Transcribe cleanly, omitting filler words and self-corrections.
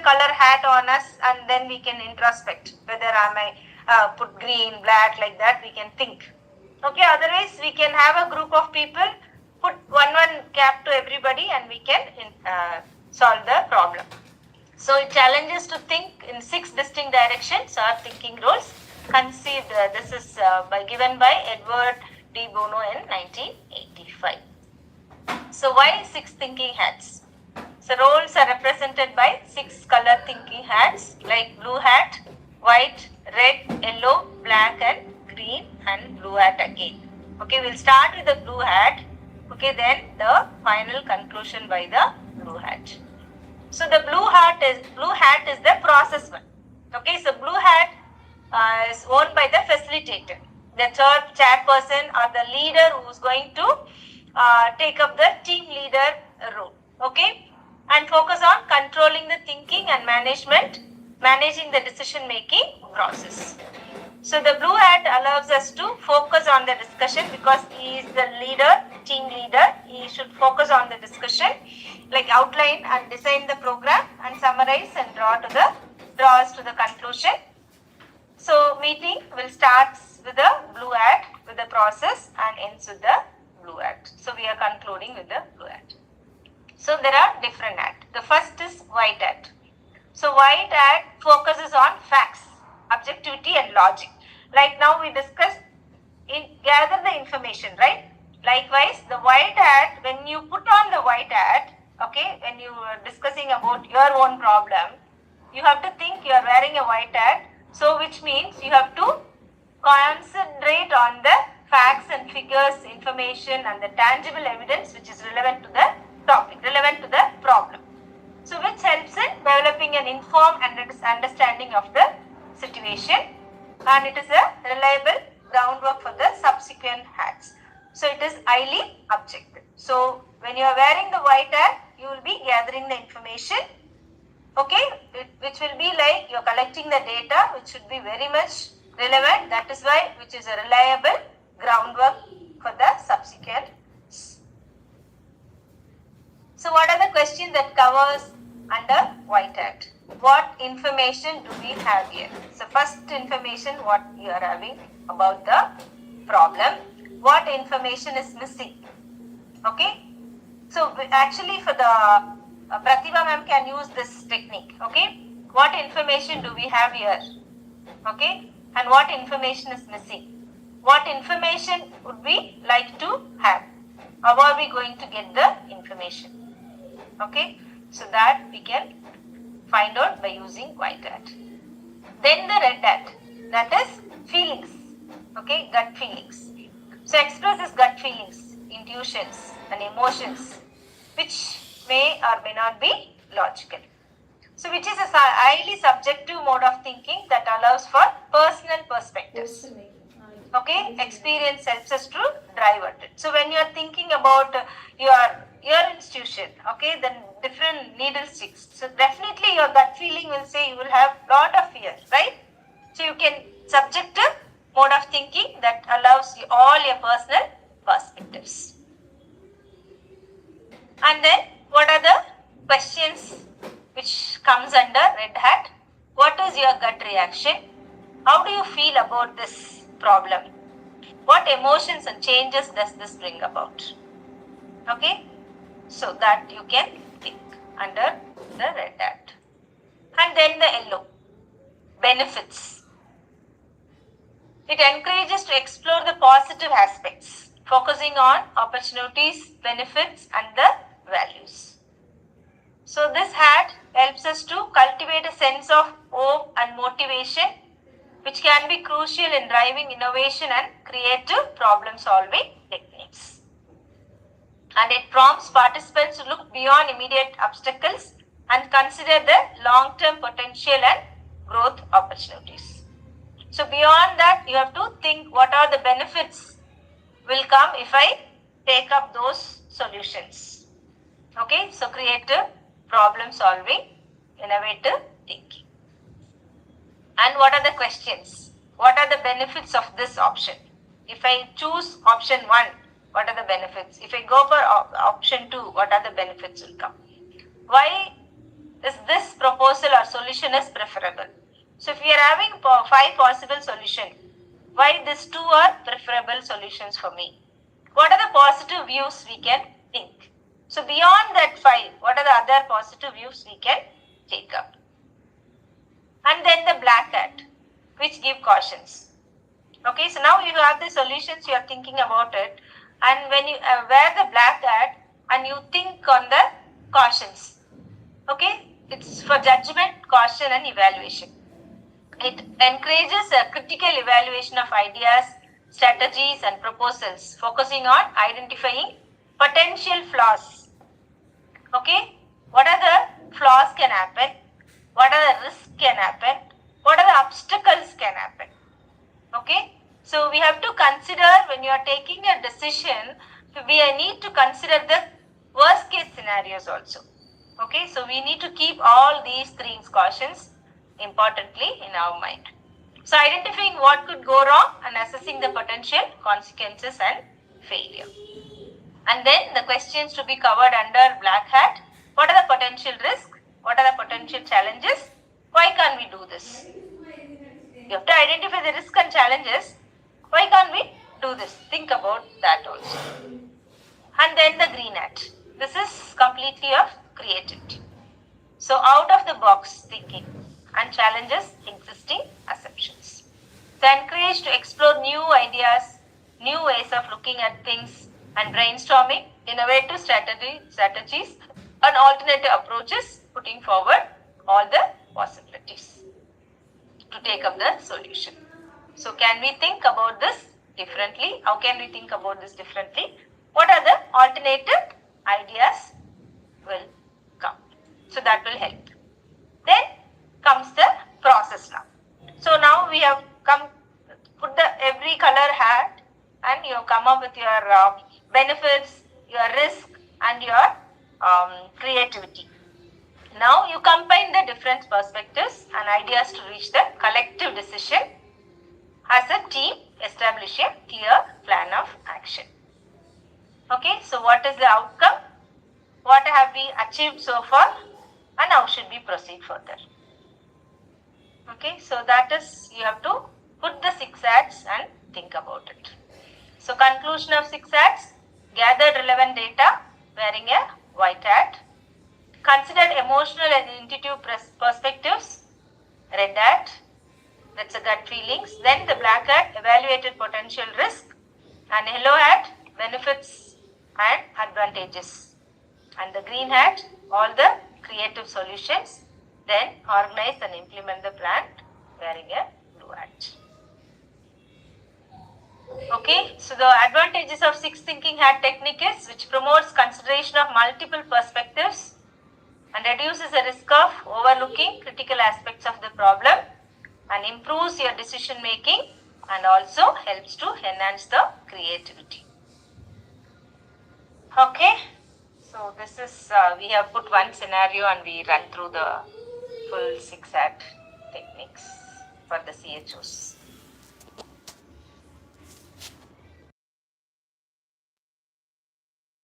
color hat on us and then we can introspect whether I may put green, black, like that we can think. Okay, otherwise we can have a group of people, put one cap to everybody and we can solve the problem. So it challenges to think in 6 distinct directions or thinking roles conceived. This is given by Edward de Bono in 1985. So why 6 thinking hats? So roles are represented by 6 color thinking hats like blue hat, white, red, yellow, black and green and blue hat again. Okay, we'll start with the blue hat. Okay, then the final conclusion by the blue hat. So the blue hat is the process one. Okay, so blue hat is owned by the facilitator, the chairperson or the leader who is going to take up the team leader role. Okay, and focus on controlling the thinking and managing the decision making process. So the blue hat allows us to focus on the discussion because he is the leader, team leader. He should focus on the discussion, like outline and design the program and summarize and draw us to the conclusion. So meeting will start with the blue hat with the process and ends with the blue hat. So we are concluding with the blue hat. So there are different hats. The first is white hat. So white hat focuses on facts, objectivity and logic. Like now we discussed, gather the information, right? Likewise, the white hat, when you put on the white hat, okay, when you are discussing about your own problem, you have to think you are wearing a white hat. So which means you have to concentrate on the facts and figures, information and the tangible evidence which is relevant to the topic, relevant to the problem. So which helps in developing an informed understanding of the situation, and it is a reliable groundwork for the subsequent hats. So it is highly objective. So when you are wearing the white hat, you will be gathering the information, okay, which will be like you are collecting the data which should be very much relevant. That is why which is a reliable groundwork for the subsequent. So what are the questions that covers under white hat? What information do we have here? So first information what you are having about the problem. What information is missing? Okay. So actually for the Pratibha ma'am can use this technique. Okay. What information do we have here? Okay. And what information is missing? What information would we like to have? How are we going to get the information? Okay. So that we can find out by using white hat. Then the red hat, that is feelings, okay, gut feelings. So express his gut feelings, intuitions and emotions which may or may not be logical. So which is a highly subjective mode of thinking that allows for personal perspectives. Okay, experience helps us to drive at it. So when you are thinking about your institution, okay, then different needle sticks. So definitely your gut feeling will say you will have lot of fear, right? So you can subjective mode of thinking that allows you all your personal perspectives. And then what are the questions which comes under red hat? What is your gut reaction? How do you feel about this problem? What emotions and changes does this bring about? Okay, so that you can think under the red hat. And then the yellow, benefits. It encourages to explore the positive aspects, focusing on opportunities, benefits and the values. So this hat helps us to cultivate a sense of hope and motivation, which can be crucial in driving innovation and creative problem solving techniques. And it prompts participants to look beyond immediate obstacles and consider the long-term potential and growth opportunities. So beyond that, you have to think what are the benefits will come if I take up those solutions. Okay, so creative problem solving, innovative thinking. And what are the questions? What are the benefits of this option? If I choose option 1, what are the benefits? If I go for option 2, what are the benefits will come? Why is this proposal or solution is preferable. So if we are having 5 possible solutions, why these 2 are preferable solutions for me? What are the positive views we can think? So beyond that 5, what are the other positive views we can take up? And then the black hat, which give cautions. Okay, so now you have the solutions, you are thinking about it, and when you wear the black hat and you think on the cautions. Okay, it's for judgment, caution and evaluation. It encourages a critical evaluation of ideas, strategies and proposals, focusing on identifying potential flaws. Okay, what are the flaws can happen? What are the risks can happen? What are the obstacles can happen? Okay, so we have to consider when you are taking a decision, we need to consider the worst case scenarios also. Okay, so we need to keep all these 3 cautions importantly in our mind. So identifying what could go wrong and assessing the potential consequences and failure. And then the questions to be covered under black hat. What are the potential risks? What are the potential challenges? Why can't we do this? You have to identify the risks and challenges. Why can't we do this? Think about that also. And then the green hat. This is completely of creativity. So out of the box thinking and challenges existing assumptions. So encouraged to explore new ideas, new ways of looking at things and brainstorming innovative strategies and alternative approaches, putting forward all the possibilities to take up the solution. So can we think about this differently? How can we think about this differently? What are the alternative ideas will come? So that will help. Then comes the process now. So now we have put the every color hat and you have come up with your benefits, your risk and your creativity. Now you combine the different perspectives and ideas to reach the collective decision. As a team, establish a clear plan of action. Okay, so what is the outcome? What have we achieved so far and how should we proceed further? Okay, so that is, you have to put the 6 hats and think about it. So conclusion of 6 hats, gathered relevant data wearing a white hat. Considered emotional and intuitive perspectives, red hat, that's a gut feelings. Then the black hat, evaluated potential risk, and yellow hat, benefits and advantages. And the green hat, all the creative solutions. Then organize and implement the plan wearing a blue hat. Okay, so the advantages of 6 thinking hat technique is which promotes consideration of multiple perspectives and reduces the risk of overlooking critical aspects of the problem and improves your decision making and also helps to enhance the creativity. Okay, so this is, we have put one scenario and we run through the full 6 hat techniques for the CHOs.